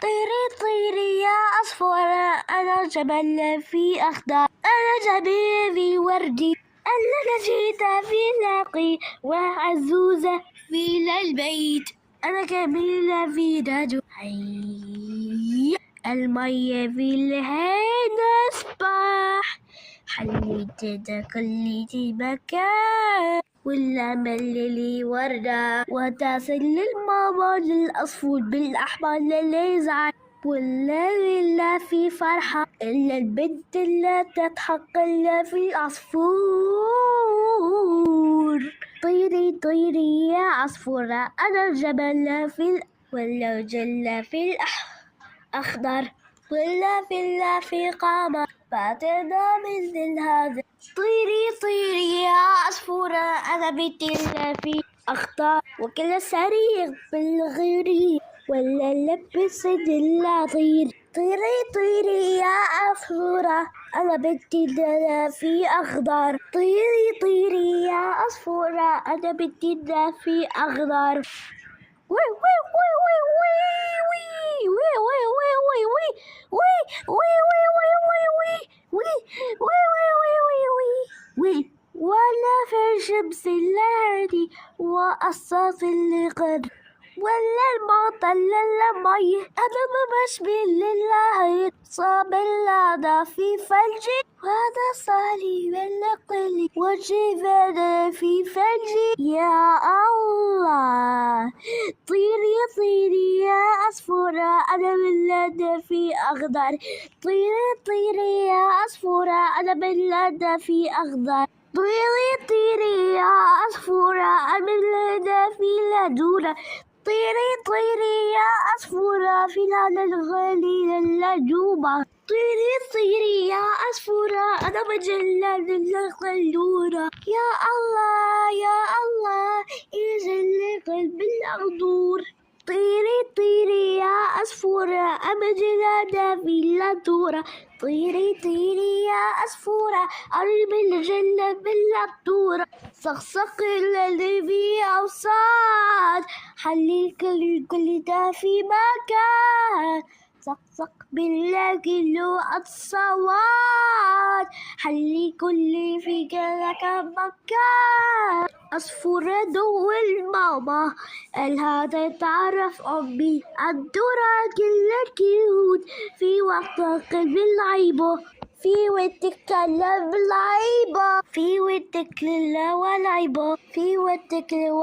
طيري طيري يا عصفورة، أنا جبل في أخضر، أنا جميل في وردي، أنا نشيطة في نقي وعزوزة في البيت، أنا جميلة في نجو حي المية في الهين أصبح حليت كل مكان والأمل لي وردة وتصل للماما للأصفور بالأحمر اللي يزعل والليل لا في فرحة إلا البنت اللي تضحك إلا في العصفور. طيري طيري يا عصفورة، أنا الجبل ولا جل في الأخضر ولا في قمر فاتنا مثل هذا. طيري طيري يا عصفورة، أنا بيتي في أخضر وكل سريع بالغريب ولا لبس العطير. طيري طيري يا عصفورة، أنا بيتي في أخضر. طيري طيري يا عصفورة، أنا بيتي في أخضر. وي وي وي وي وي وي وي وي وي وي وي ولا في الشمس الليالي وقصاص اللي قد ولا المطر للمي أنا ما بشبه لله صاب اللعنة في فلجي وهذا صالي بالقلي وجبنا في فلجي يا الله. طيري طيري يا عصفورة، أنا بلادة في أخضر. طيري طيري يا عصفورة، أنا بلادة في أخضر. طيري طيري يا عصفورة، أنا بلادة في لدورة. طيري طيري يا عصفورة في الهنا الغالي اللجوبة. طيري طيري يا عصفورة، أنا مجلة للقلورة. يا الله يا الله يجل قلب الأغدور. طيري طيري يا عصفورة، أنا جلادة في اللدورة. طيري طيري يا عصفورة، قرب الجنة باللطورة. صقصق الذي في أوساط حلي كل ده في مكان. صقصق بالله كله الصوات حلي كل في كذاك مكان. عصفورة دو الماما قالها تتعرف أمي الدورة كل كيوت في وقت قلب العيبة في وتتكلم بالعيبة في وتتكلم والعيبة في وتتكلم